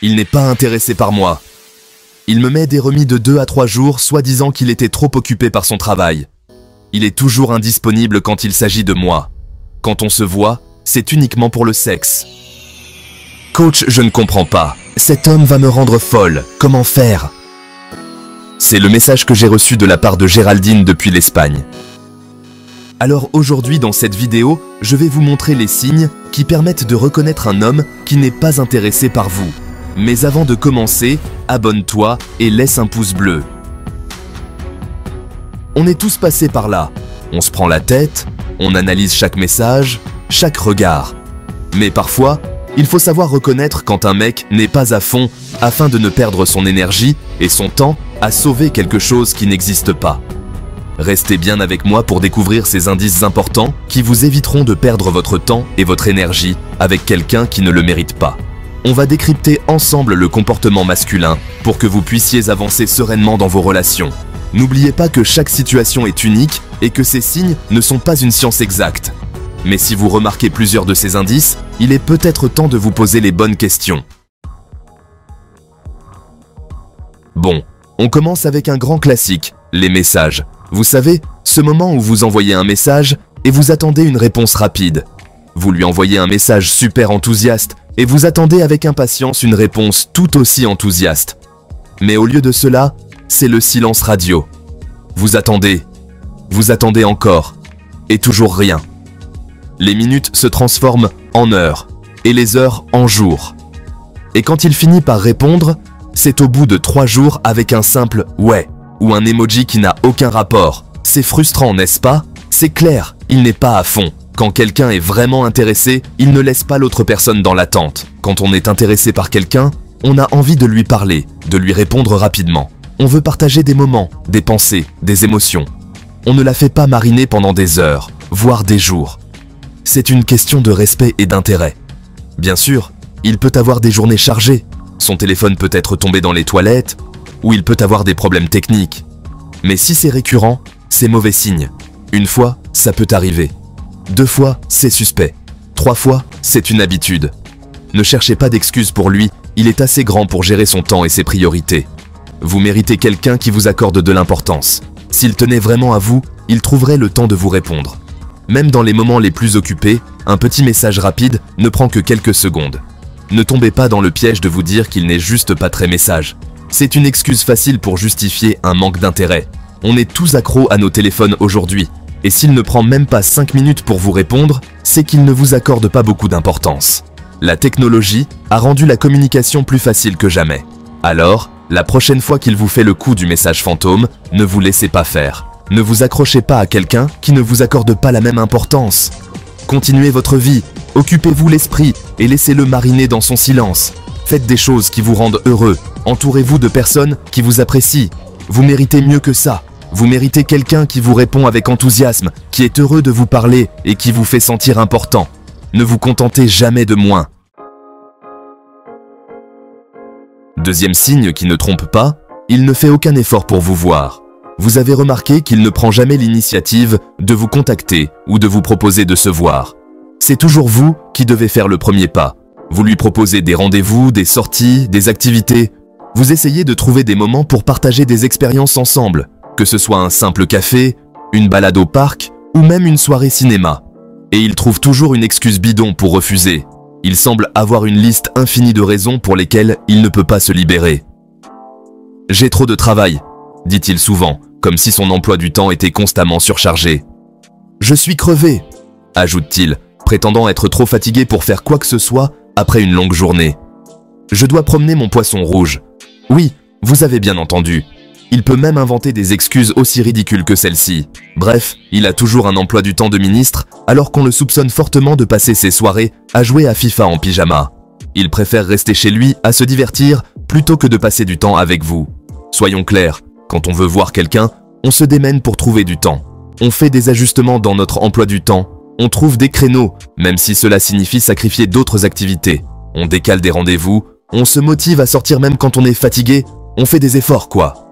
Il n'est pas intéressé par moi. Il me met des remis de 2 à 3 jours, soi-disant qu'il était trop occupé par son travail. Il est toujours indisponible quand il s'agit de moi. Quand on se voit, c'est uniquement pour le sexe. Coach, je ne comprends pas. Cet homme va me rendre folle. Comment faire? C'est le message que j'ai reçu de la part de Géraldine depuis l'Espagne. Alors aujourd'hui dans cette vidéo, je vais vous montrer les signes qui permettent de reconnaître un homme qui n'est pas intéressé par vous. Mais avant de commencer, abonne-toi et laisse un pouce bleu. On est tous passés par là. On se prend la tête, on analyse chaque message, chaque regard. Mais parfois, il faut savoir reconnaître quand un mec n'est pas à fond afin de ne perdre son énergie et son temps à sauver quelque chose qui n'existe pas. Restez bien avec moi pour découvrir ces indices importants qui vous éviteront de perdre votre temps et votre énergie avec quelqu'un qui ne le mérite pas. On va décrypter ensemble le comportement masculin pour que vous puissiez avancer sereinement dans vos relations. N'oubliez pas que chaque situation est unique et que ces signes ne sont pas une science exacte. Mais si vous remarquez plusieurs de ces indices, il est peut-être temps de vous poser les bonnes questions. Bon, on commence avec un grand classique, les messages. Vous savez, ce moment où vous envoyez un message et vous attendez une réponse rapide. Vous lui envoyez un message super enthousiaste et vous attendez avec impatience une réponse tout aussi enthousiaste. Mais au lieu de cela, c'est le silence radio. Vous attendez encore, et toujours rien. Les minutes se transforment en heures, et les heures en jours. Et quand il finit par répondre, c'est au bout de 3 jours avec un simple « ouais » ou un emoji qui n'a aucun rapport. C'est frustrant, n'est-ce pas? C'est clair, il n'est pas à fond. Quand quelqu'un est vraiment intéressé, il ne laisse pas l'autre personne dans l'attente. Quand on est intéressé par quelqu'un, on a envie de lui parler, de lui répondre rapidement. On veut partager des moments, des pensées, des émotions. On ne la fait pas mariner pendant des heures, voire des jours. C'est une question de respect et d'intérêt. Bien sûr, il peut avoir des journées chargées. Son téléphone peut être tombé dans les toilettes, ou il peut avoir des problèmes techniques. Mais si c'est récurrent, c'est mauvais signe. 1 fois, ça peut arriver. 2 fois, c'est suspect. 3 fois, c'est une habitude. Ne cherchez pas d'excuses pour lui, il est assez grand pour gérer son temps et ses priorités. Vous méritez quelqu'un qui vous accorde de l'importance. S'il tenait vraiment à vous, il trouverait le temps de vous répondre. Même dans les moments les plus occupés, un petit message rapide ne prend que quelques secondes. Ne tombez pas dans le piège de vous dire qu'il n'est juste pas très message. C'est une excuse facile pour justifier un manque d'intérêt. On est tous accros à nos téléphones aujourd'hui. Et s'il ne prend même pas 5 minutes pour vous répondre, c'est qu'il ne vous accorde pas beaucoup d'importance. La technologie a rendu la communication plus facile que jamais. Alors, la prochaine fois qu'il vous fait le coup du message fantôme, ne vous laissez pas faire. Ne vous accrochez pas à quelqu'un qui ne vous accorde pas la même importance. Continuez votre vie, occupez-vous l'esprit et laissez-le mariner dans son silence. Faites des choses qui vous rendent heureux, entourez-vous de personnes qui vous apprécient. Vous méritez mieux que ça. Vous méritez quelqu'un qui vous répond avec enthousiasme, qui est heureux de vous parler et qui vous fait sentir important. Ne vous contentez jamais de moins. Deuxième signe qui ne trompe pas, il ne fait aucun effort pour vous voir. Vous avez remarqué qu'il ne prend jamais l'initiative de vous contacter ou de vous proposer de se voir. C'est toujours vous qui devez faire le premier pas. Vous lui proposez des rendez-vous, des sorties, des activités. Vous essayez de trouver des moments pour partager des expériences ensemble. Que ce soit un simple café, une balade au parc ou même une soirée cinéma. Et il trouve toujours une excuse bidon pour refuser. Il semble avoir une liste infinie de raisons pour lesquelles il ne peut pas se libérer. « J'ai trop de travail », dit-il souvent, comme si son emploi du temps était constamment surchargé. « Je suis crevé », ajoute-t-il, prétendant être trop fatigué pour faire quoi que ce soit après une longue journée. « Je dois promener mon poisson rouge. » Oui, vous avez bien entendu. Il peut même inventer des excuses aussi ridicules que celle-ci. Bref, il a toujours un emploi du temps de ministre, alors qu'on le soupçonne fortement de passer ses soirées à jouer à FIFA en pyjama. Il préfère rester chez lui à se divertir plutôt que de passer du temps avec vous. Soyons clairs, quand on veut voir quelqu'un, on se démène pour trouver du temps. On fait des ajustements dans notre emploi du temps. On trouve des créneaux, même si cela signifie sacrifier d'autres activités. On décale des rendez-vous, on se motive à sortir même quand on est fatigué, on fait des efforts quoi.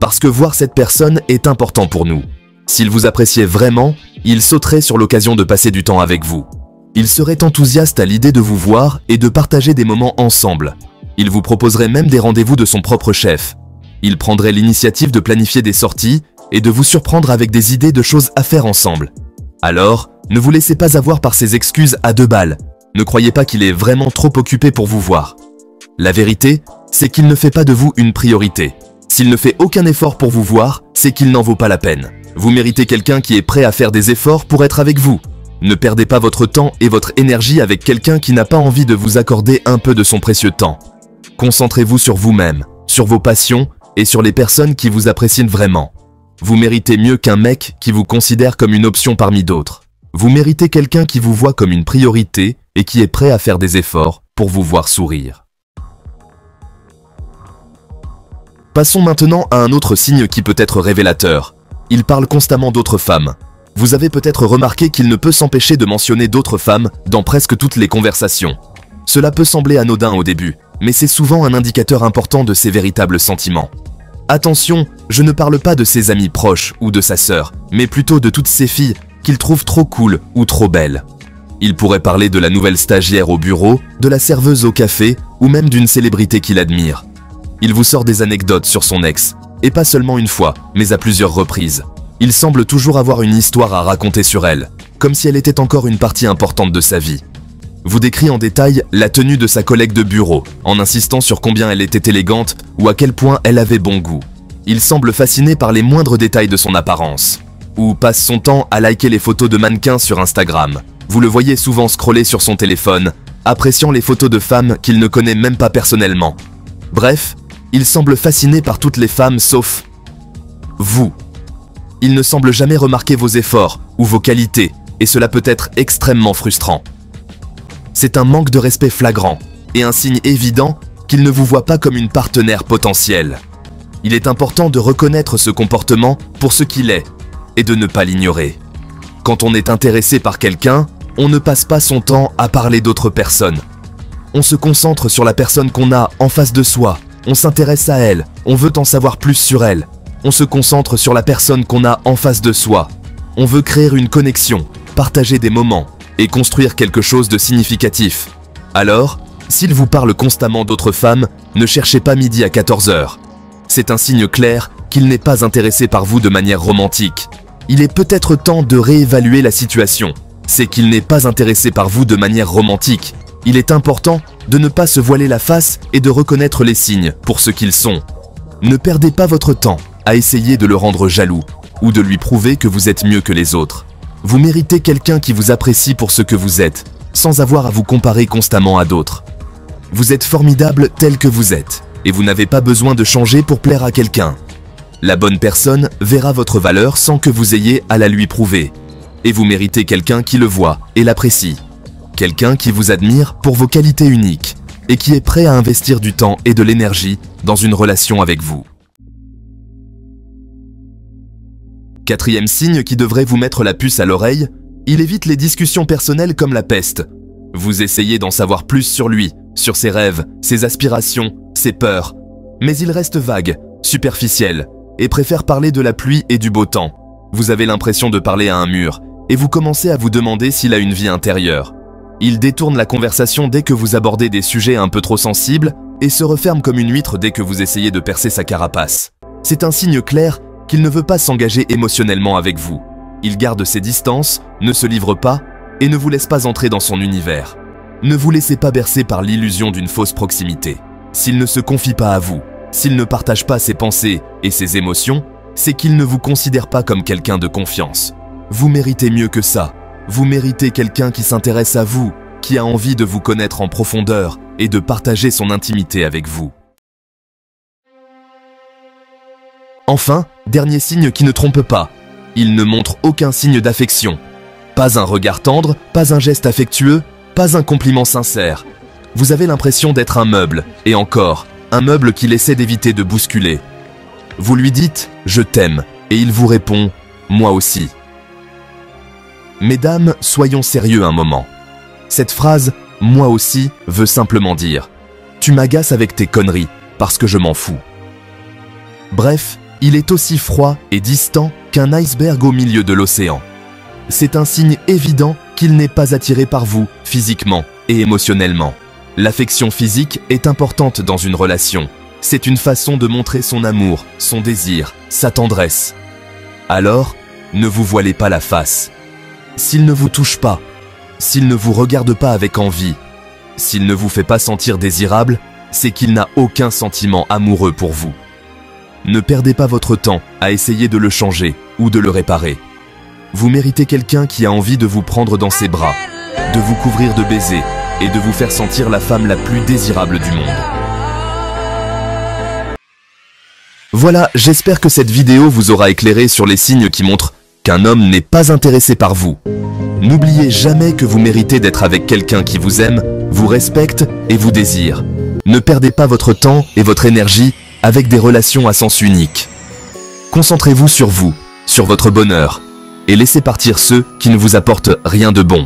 Parce que voir cette personne est important pour nous. S'il vous appréciait vraiment, il sauterait sur l'occasion de passer du temps avec vous. Il serait enthousiaste à l'idée de vous voir et de partager des moments ensemble. Il vous proposerait même des rendez-vous de son propre chef. Il prendrait l'initiative de planifier des sorties et de vous surprendre avec des idées de choses à faire ensemble. Alors, ne vous laissez pas avoir par ses excuses à 2 balles. Ne croyez pas qu'il est vraiment trop occupé pour vous voir. La vérité, c'est qu'il ne fait pas de vous une priorité. S'il ne fait aucun effort pour vous voir, c'est qu'il n'en vaut pas la peine. Vous méritez quelqu'un qui est prêt à faire des efforts pour être avec vous. Ne perdez pas votre temps et votre énergie avec quelqu'un qui n'a pas envie de vous accorder un peu de son précieux temps. Concentrez-vous sur vous-même, sur vos passions et sur les personnes qui vous apprécient vraiment. Vous méritez mieux qu'un mec qui vous considère comme une option parmi d'autres. Vous méritez quelqu'un qui vous voit comme une priorité et qui est prêt à faire des efforts pour vous voir sourire. Passons maintenant à un autre signe qui peut être révélateur. Il parle constamment d'autres femmes. Vous avez peut-être remarqué qu'il ne peut s'empêcher de mentionner d'autres femmes dans presque toutes les conversations. Cela peut sembler anodin au début, mais c'est souvent un indicateur important de ses véritables sentiments. Attention, je ne parle pas de ses amis proches ou de sa sœur, mais plutôt de toutes ces filles qu'il trouve trop cool ou trop belles. Il pourrait parler de la nouvelle stagiaire au bureau, de la serveuse au café ou même d'une célébrité qu'il admire. Il vous sort des anecdotes sur son ex, et pas seulement une fois, mais à plusieurs reprises. Il semble toujours avoir une histoire à raconter sur elle, comme si elle était encore une partie importante de sa vie. Vous décrit en détail la tenue de sa collègue de bureau, en insistant sur combien elle était élégante ou à quel point elle avait bon goût. Il semble fasciné par les moindres détails de son apparence. Ou passe son temps à liker les photos de mannequins sur Instagram. Vous le voyez souvent scroller sur son téléphone, appréciant les photos de femmes qu'il ne connaît même pas personnellement. Bref, il semble fasciné par toutes les femmes sauf vous. Il ne semble jamais remarquer vos efforts ou vos qualités, et cela peut être extrêmement frustrant. C'est un manque de respect flagrant, et un signe évident qu'il ne vous voit pas comme une partenaire potentielle. Il est important de reconnaître ce comportement pour ce qu'il est, et de ne pas l'ignorer. Quand on est intéressé par quelqu'un, on ne passe pas son temps à parler d'autres personnes. On se concentre sur la personne qu'on a en face de soi, on s'intéresse à elle, on veut en savoir plus sur elle. On se concentre sur la personne qu'on a en face de soi. On veut créer une connexion, partager des moments et construire quelque chose de significatif. Alors, s'il vous parle constamment d'autres femmes, ne cherchez pas midi à 14 h. C'est un signe clair qu'il n'est pas intéressé par vous de manière romantique. Il est peut-être temps de réévaluer la situation. C'est qu'il n'est pas intéressé par vous de manière romantique. Il est important de ne pas se voiler la face et de reconnaître les signes pour ce qu'ils sont. Ne perdez pas votre temps à essayer de le rendre jaloux ou de lui prouver que vous êtes mieux que les autres. Vous méritez quelqu'un qui vous apprécie pour ce que vous êtes, sans avoir à vous comparer constamment à d'autres. Vous êtes formidable tel que vous êtes, et vous n'avez pas besoin de changer pour plaire à quelqu'un. La bonne personne verra votre valeur sans que vous ayez à la lui prouver. Et vous méritez quelqu'un qui le voit et l'apprécie. Quelqu'un qui vous admire pour vos qualités uniques, et qui est prêt à investir du temps et de l'énergie dans une relation avec vous. Quatrième signe qui devrait vous mettre la puce à l'oreille, il évite les discussions personnelles comme la peste. Vous essayez d'en savoir plus sur lui, sur ses rêves, ses aspirations, ses peurs. Mais il reste vague, superficiel, et préfère parler de la pluie et du beau temps. Vous avez l'impression de parler à un mur, et vous commencez à vous demander s'il a une vie intérieure. Il détourne la conversation dès que vous abordez des sujets un peu trop sensibles, et se referme comme une huître dès que vous essayez de percer sa carapace. C'est un signe clair qu'il ne veut pas s'engager émotionnellement avec vous. Il garde ses distances, ne se livre pas et ne vous laisse pas entrer dans son univers. Ne vous laissez pas bercer par l'illusion d'une fausse proximité. S'il ne se confie pas à vous, s'il ne partage pas ses pensées et ses émotions, c'est qu'il ne vous considère pas comme quelqu'un de confiance. Vous méritez mieux que ça. Vous méritez quelqu'un qui s'intéresse à vous, qui a envie de vous connaître en profondeur et de partager son intimité avec vous. Enfin, dernier signe qui ne trompe pas. Il ne montre aucun signe d'affection. Pas un regard tendre, pas un geste affectueux, pas un compliment sincère. Vous avez l'impression d'être un meuble, et encore, un meuble qu'il essaie d'éviter de bousculer. Vous lui dites « je t'aime » et il vous répond « moi aussi ». Mesdames, soyons sérieux un moment. Cette phrase « moi aussi » veut simplement dire « tu m'agaces avec tes conneries, parce que je m'en fous ». Bref, il est aussi froid et distant qu'un iceberg au milieu de l'océan. C'est un signe évident qu'il n'est pas attiré par vous, physiquement et émotionnellement. L'affection physique est importante dans une relation. C'est une façon de montrer son amour, son désir, sa tendresse. Alors, ne vous voilez pas la face. S'il ne vous touche pas, s'il ne vous regarde pas avec envie, s'il ne vous fait pas sentir désirable, c'est qu'il n'a aucun sentiment amoureux pour vous. Ne perdez pas votre temps à essayer de le changer ou de le réparer. Vous méritez quelqu'un qui a envie de vous prendre dans ses bras, de vous couvrir de baisers et de vous faire sentir la femme la plus désirable du monde. Voilà, j'espère que cette vidéo vous aura éclairé sur les signes qui montrent qu'un homme n'est pas intéressé par vous. N'oubliez jamais que vous méritez d'être avec quelqu'un qui vous aime, vous respecte et vous désire. Ne perdez pas votre temps et votre énergie avec des relations à sens unique. Concentrez-vous sur vous, sur votre bonheur, et laissez partir ceux qui ne vous apportent rien de bon.